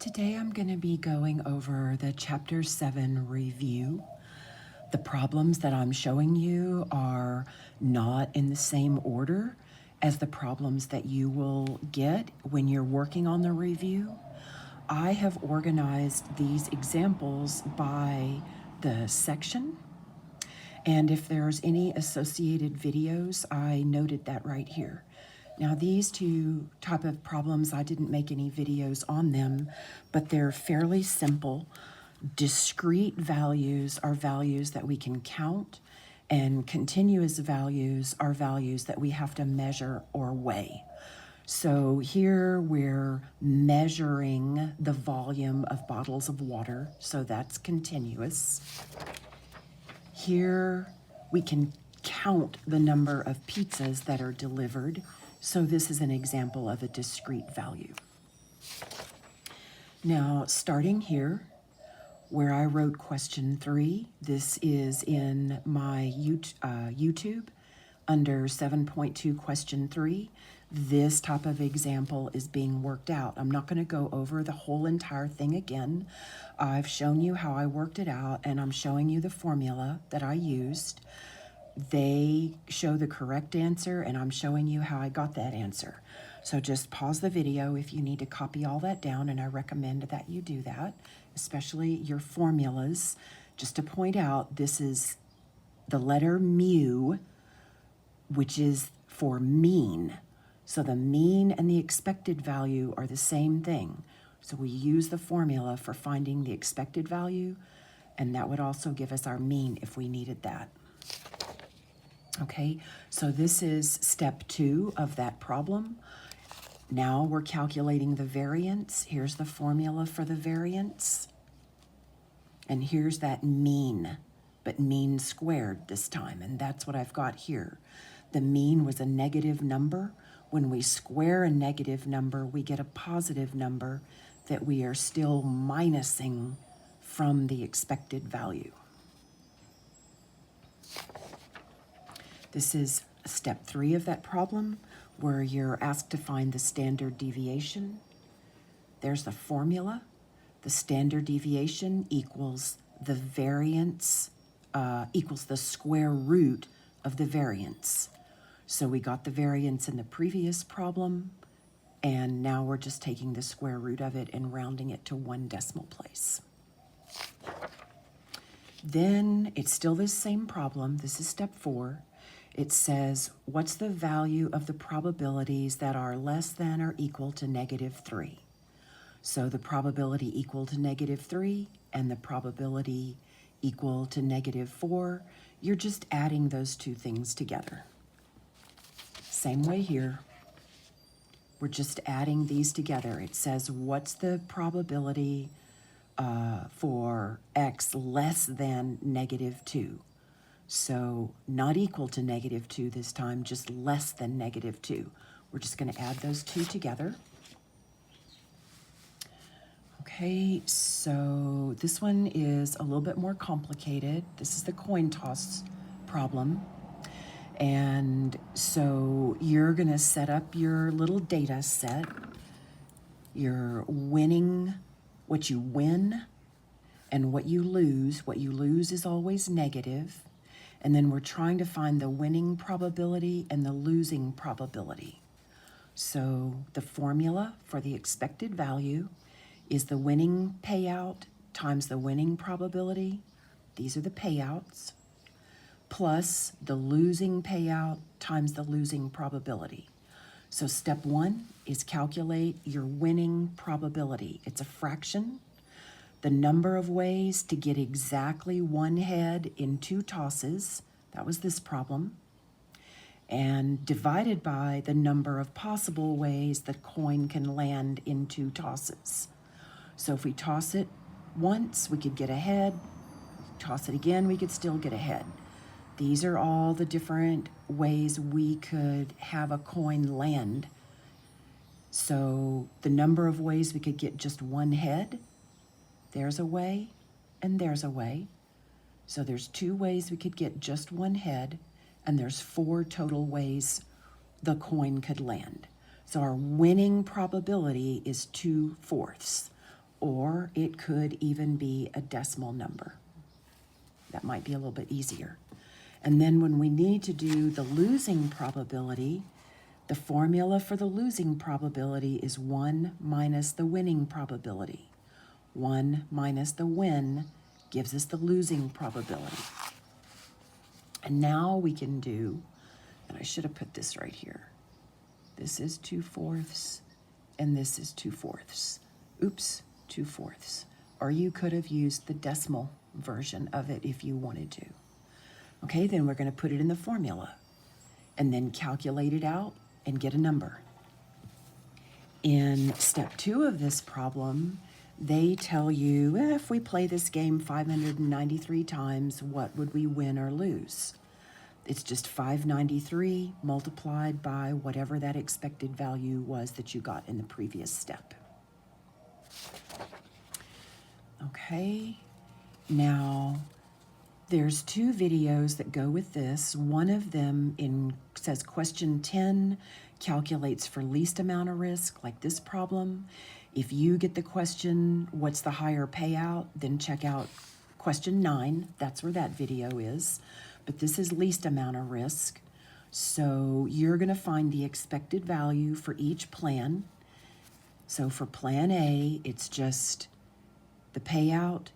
Today I'm going to be going over the Chapter 7 review. The problems that I'm showing you are not in the same order as the problems that you will get when you're working on the review. I have organized these examples by the section, and if there's any associated videos, I noted that right here. Now these two type of problems, I didn't make any videos on them, but they're fairly simple. Discrete values are values that we can count, and continuous values are values that we have to measure or weigh. So here we're measuring the volume of bottles of water, so that's continuous. Here we can count the number of pizzas that are delivered, so this is an example of a discrete value. Now, starting here, where I wrote question 3, this is in my YouTube under 7.2 question 3. This type of example is being worked out. I'm not going to go over the whole entire thing again. I've shown you how I worked it out, and I'm showing you the formula that I used. They show the correct answer, and I'm showing you how I got that answer. So just pause the video if you need to copy all that down, and I recommend that you do that, especially your formulas. Just to point out, this is the letter mu, which is for mean. So the mean and the expected value are the same thing. So we use the formula for finding the expected value, and that would also give us our mean if we needed that. Okay, so this is step 2 of that problem. Now we're calculating the variance. Here's the formula for the variance. And here's that mean, but mean squared this time, and that's what I've got here. The mean was a negative number. When we square a negative number, we get a positive number that we are still minusing from the expected value. This is step 3 of that problem, where you're asked to find the standard deviation. There's the formula. The standard deviation equals the variance, equals the square root of the variance. So we got the variance in the previous problem, and now we're just taking the square root of it and rounding it to 1 decimal place. Then it's still the same problem. This is step 4. It says, what's the value of the probabilities that are less than or equal to -3? So the probability equal to -3 and the probability equal to -4, you're just adding those two things together. Same way here. We're just adding these together. It says, what's the probability for x less than -2? So not equal to -2 this time, just less than -2. We're just going to add those two together. Okay, so this one is a little bit more complicated. This is the coin toss problem. And so you're going to set up your little data set. You're winning what you win and what you lose. What you lose is always negative. And then we're trying to find the winning probability and the losing probability. So the formula for the expected value is the winning payout times the winning probability. These are the payouts, plus the losing payout times the losing probability. So step 1 is calculate your winning probability. It's a fraction. The number of ways to get exactly 1 head in 2 tosses, that was this problem, and divided by the number of possible ways the coin can land in 2 tosses. So if we toss it once, we could get a head. Toss it again, we could still get a head. These are all the different ways we could have a coin land. So the number of ways we could get just 1 head, there's a way, and there's a way. So there's 2 ways we could get just 1 head, and there's 4 total ways the coin could land. So our winning probability is 2/4. or it could even be a decimal number. That might be a little bit easier. And then when we need to do the losing probability, the formula for the losing probability is 1 minus the winning probability. 1 minus the win gives us the losing probability. And now we can do, and I should have put this right here. This is 2/4, and this is 2/4. Oops, 2/4. Or you could have used the decimal version of it if you wanted to. Okay, then we're going to put it in the formula and then calculate it out and get a number. In step 2 of this problem, they tell you, if we play this game 593 times, what would we win or lose? It's just 593 multiplied by whatever that expected value was that you got in the previous step. Okay, now there's 2 videos that go with this. One of them says question 10 calculates for least amount of risk, like this problem. If you get the question, what's the higher payout, then check out question 9. That's where that video is. But this is least amount of risk. So you're going to find the expected value for each plan. So for plan A, it's just the payout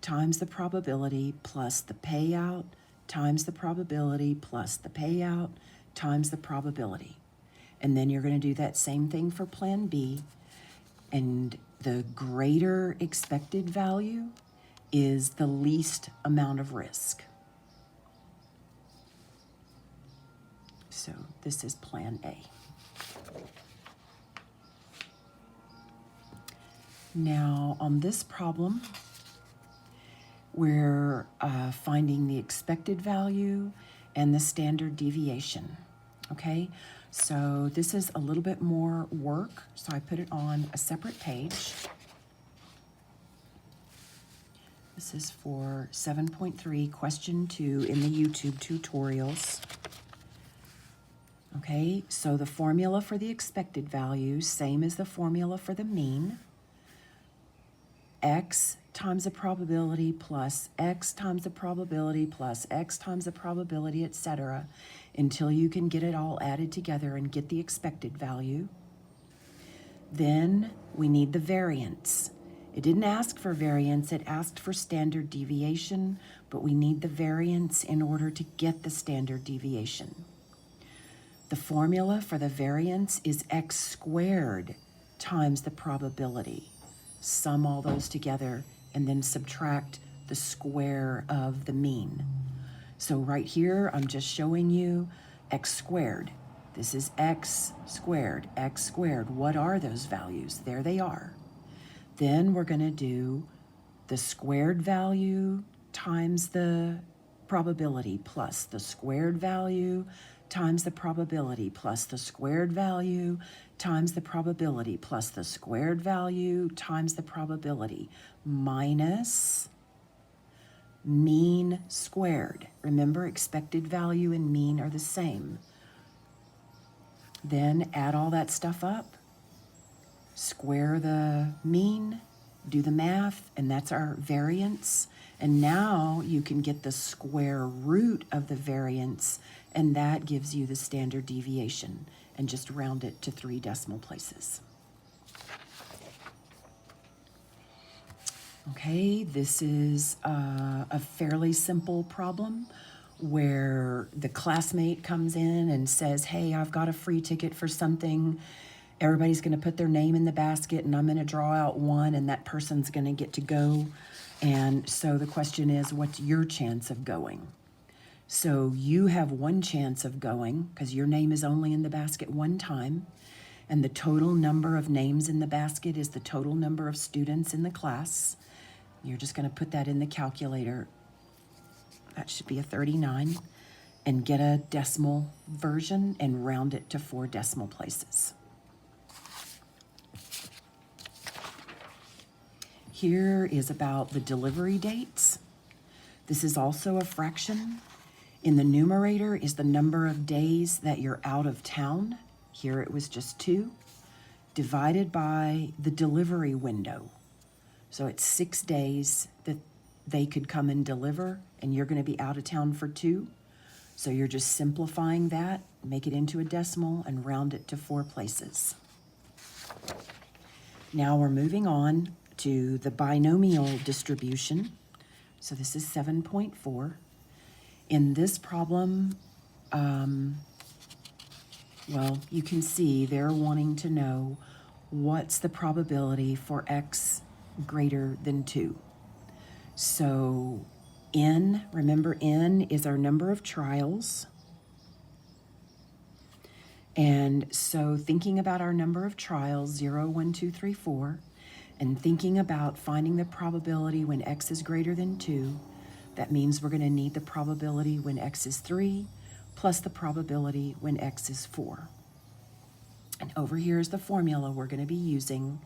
times the probability plus the payout times the probability plus the payout times the probability. And then you're going to do that same thing for plan B. And the greater expected value is the least amount of risk. So this is plan A. Now on this problem, we're finding the expected value and the standard deviation. Okay, so this is a little bit more work, so I put it on a separate page. This is for 7.3, question 2 in the YouTube tutorials. Okay, so the formula for the expected value, same as the formula for the mean. X times the probability plus X times the probability plus X times the probability, etc., until you can get it all added together and get the expected value. Then we need the variance. It didn't ask for variance, it asked for standard deviation, but we need the variance in order to get the standard deviation. The formula for the variance is X squared times the probability. Sum all those together and then subtract the square of the mean. So right here, I'm just showing you X squared. This is X squared, X squared. What are those values? There they are. Then we're going to do the squared value times the probability plus the squared value times the probability plus the squared value times the probability plus the squared value times the probability minus mean squared. Remember, expected value and mean are the same. Then add all that stuff up, square the mean, do the math, and that's our variance. And now you can get the square root of the variance, and that gives you the standard deviation, and just round it to 3 decimal places. Okay, this is a fairly simple problem where the classmate comes in and says, hey, I've got a free ticket for something. Everybody's going to put their name in the basket, and I'm going to draw out one, and that person's going to get to go. And so the question is, what's your chance of going? So you have one chance of going because your name is only in the basket one time, and the total number of names in the basket is the total number of students in the class. You're just going to put that in the calculator. That should be a 39, and get a decimal version and round it to 4 decimal places. Here is about the delivery dates. This is also a fraction. In the numerator is the number of days that you're out of town. Here it was just 2, divided by the delivery window. So it's 6 days that they could come and deliver, and you're going to be out of town for 2. So you're just simplifying that, make it into a decimal, and round it to 4 places. Now we're moving on to the binomial distribution. So this is 7.4. In this problem, well, you can see they're wanting to know what's the probability for x greater than 2. So n, remember n is our number of trials. And so thinking about our number of trials, 0, 1, 2, 3, 4, and thinking about finding the probability when x is greater than 2, that means we're going to need the probability when x is 3 plus the probability when x is 4. And over here is the formula we're going to be using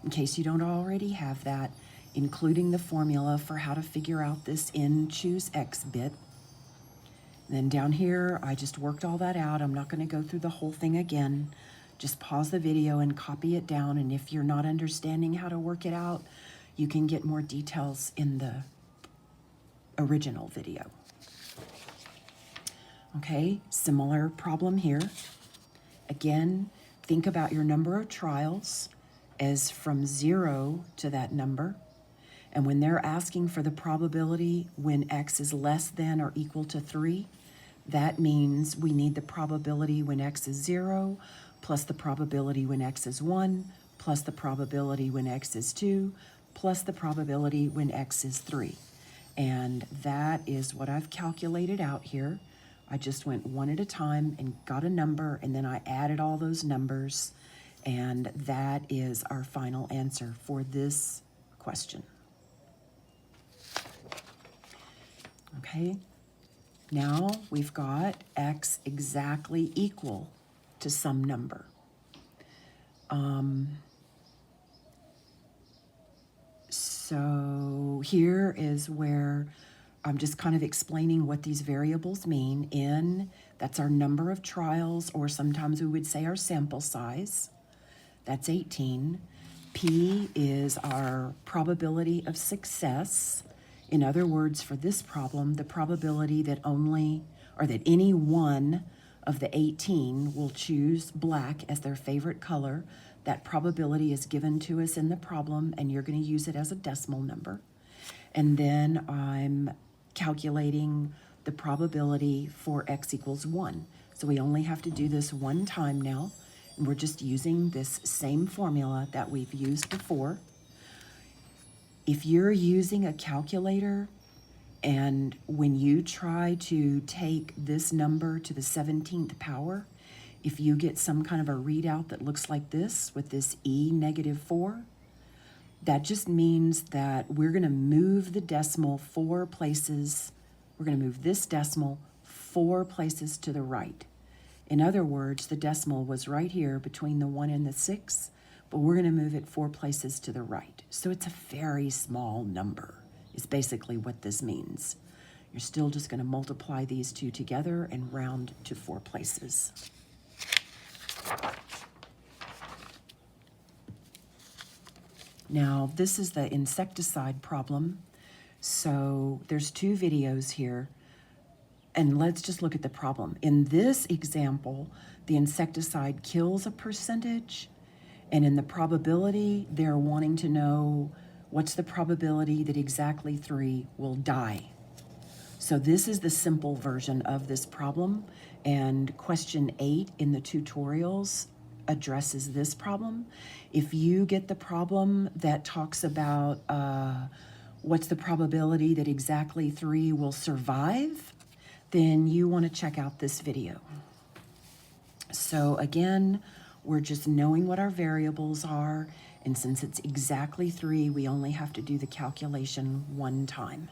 in case you don't already have that, including the formula for how to figure out this n choose x bit. And then down here, I just worked all that out. I'm not going to go through the whole thing again. Just pause the video and copy it down. And if you're not understanding how to work it out, you can get more details in the original video. Okay, similar problem here. Again, think about your number of trials as from 0 to that number. And when they're asking for the probability when x is less than or equal to 3, that means we need the probability when x is 0 plus the probability when x is 1 plus the probability when x is 2 plus the probability when x is 3. And that is what I've calculated out here. I just went one at a time and got a number, and then I added all those numbers, and that is our final answer for this question. Okay, now we've got x exactly equal to some number. So here is where I'm just kind of explaining what these variables mean. N, that's our number of trials, or sometimes we would say our sample size. That's 18. P is our probability of success. In other words, for this problem, the probability that any one of the 18 will choose black as their favorite color, that probability is given to us in the problem, and you're going to use it as a decimal number. And then I'm calculating the probability for x equals 1. So we only have to do this one time now, and we're just using this same formula that we've used before. If you're using a calculator, and when you try to take this number to the 17th power, if you get some kind of a readout that looks like this with this e-4, that just means that we're going to move the decimal 4 places. We're going to move this decimal 4 places to the right. In other words, the decimal was right here between the 1 and the 6, but we're going to move it 4 places to the right. So it's a very small number, is basically what this means. You're still just going to multiply these two together and round to 4 places. Now, this is the insecticide problem. So there's 2 videos here, and let's just look at the problem. In this example, the insecticide kills a percentage, and in the probability, they're wanting to know what's the probability that exactly 3 will die. So this is the simple version of this problem, and question 8 in the tutorials addresses this problem. If you get the problem that talks about what's the probability that exactly 3 will survive, then you want to check out this video. So again, we're just knowing what our variables are, and since it's exactly 3, we only have to do the calculation one time.